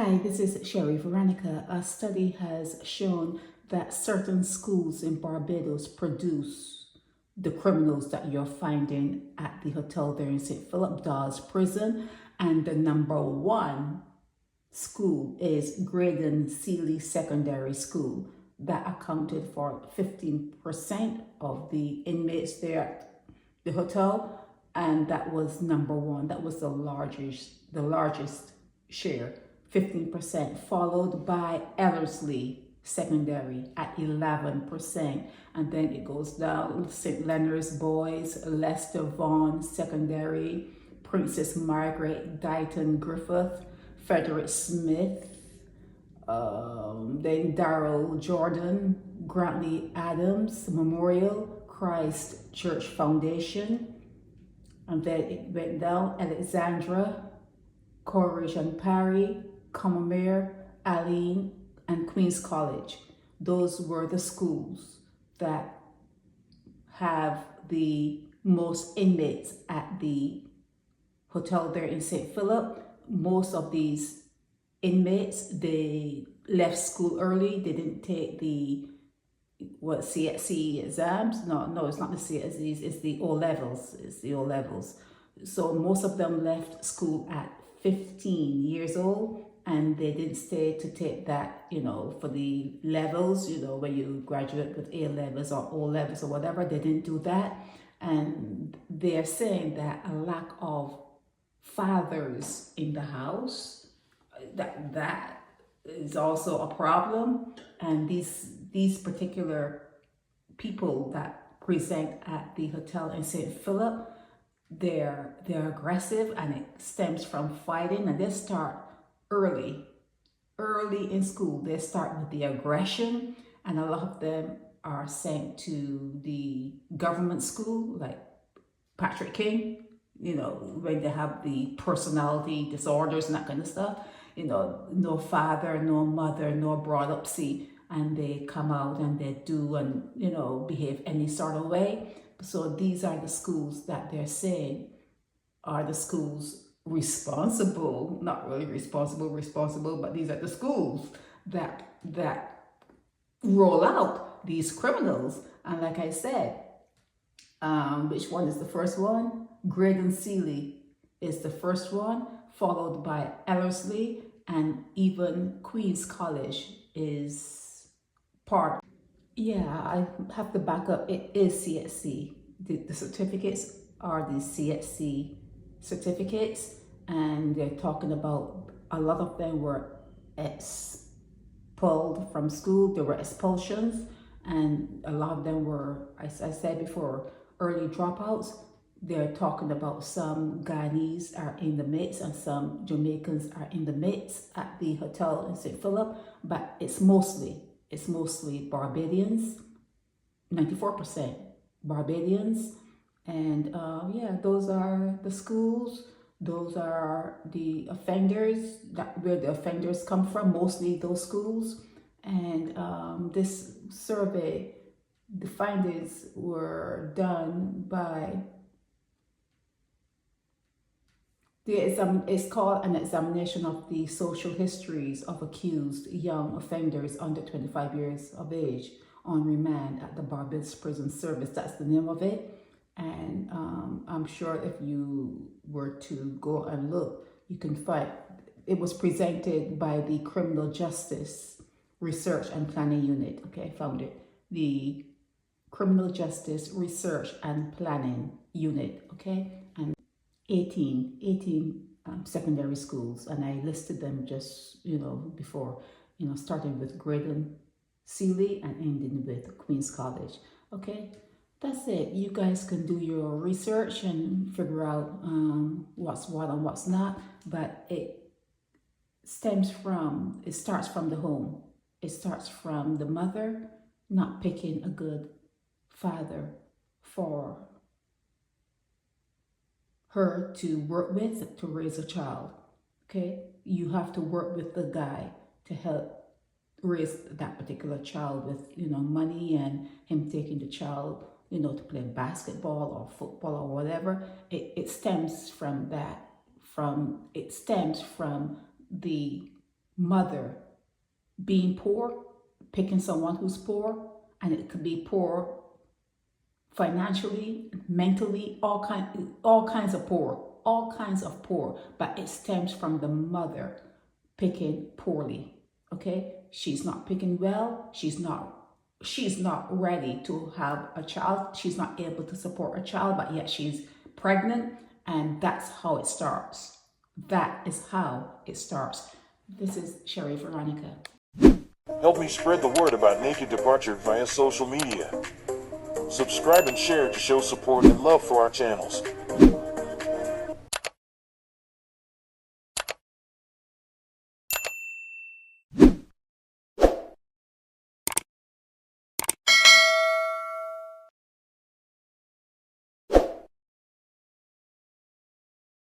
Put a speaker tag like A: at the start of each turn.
A: Hi, this is Sherry Veronica. A study has shown that certain schools in Barbados produce the criminals that you're finding at the hotel there in St. Philip Dawes prison. And the number one school is Graydon Sealy Secondary School. That accounted for 15% of the inmates there at the hotel. And that was number one. That was the largest share. 15%, followed by Ellerslie Secondary at 11%. And then it goes down St. Leonard's Boys, Lester Vaughan Secondary, Princess Margaret Dighton Griffith, Frederick Smith, then Darrell Jordan, Grantley Adams Memorial, Christ Church Foundation, and then it went down Alexandra, Coleridge and Parry, Commermere, Aline, and Queen's College. Those were the schools that have the most inmates at the hotel there in St. Philip. Most of these inmates, they left school early. They didn't take the CSE exams. No, it's not the CSEs. It's the O levels. It's the O levels. So most of them left school at 15 years old, and they didn't stay to take that, for the levels, when you graduate with A levels or O levels or whatever. They didn't do that. And they're saying that a lack of fathers in the house, that is also a problem. And these particular people that present at the hotel in St. Philip, they're aggressive, and it stems from fighting, and they start early in school. They start with the aggression, and a lot of them are sent to the government school like Patrick King, when they have the personality disorders and that kind of stuff, no father, no mother, no brought up, and they come out and they do and behave any sort of way. So these are the schools that they're saying are the schools responsible, not really responsible, but these are the schools that roll out these criminals. And like I said, which one is the first one? Graydon Sealy is the first one, followed by Ellerslie, and even Queen's College is part. Yeah, I have to back up. It is CSC. The certificates are the CSC certificates, and they're talking about a lot of them were expelled from school. There were expulsions, and a lot of them were, as I said before, early dropouts. They're talking about some Guyanese are in the midst and some Jamaicans are in the midst at the hotel in St. Philip, but it's mostly Barbadians, 94% Barbadians. And those are the schools. Those are the offenders, where the offenders come from, mostly those schools. And this survey, the findings were done by it's called an examination of the social histories of accused young offenders under 25 years of age on remand at the Barbados Prison Service. That's the name of it. And I'm sure if you were to go and look, you can find it was presented by the Criminal Justice Research and Planning Unit. Okay, I found it. The Criminal Justice Research and Planning Unit. Okay, and 18 secondary schools, and I listed them just before, starting with Graydon Sealy and ending with Queen's College. Okay, that's it. You guys can do your research and figure out what's what and what's not, but it starts from the home. It starts from the mother not picking a good father for her to work with to raise a child. Okay, you have to work with the guy to help raise that particular child with money, and him taking the child to play basketball or football or whatever. It stems from that. It stems from the mother being poor, picking someone who's poor, and it could be poor financially, mentally, all kinds of poor, but it stems from the mother picking poorly. Okay, she's not picking well. She's not ready to have a child. She's not able to support a child, but yet she's pregnant, and that's how it starts. That is how it starts. This is Sherry Veronica.
B: Help me spread the word about Naked Departure via social media. Subscribe and share to show support and love for our channels.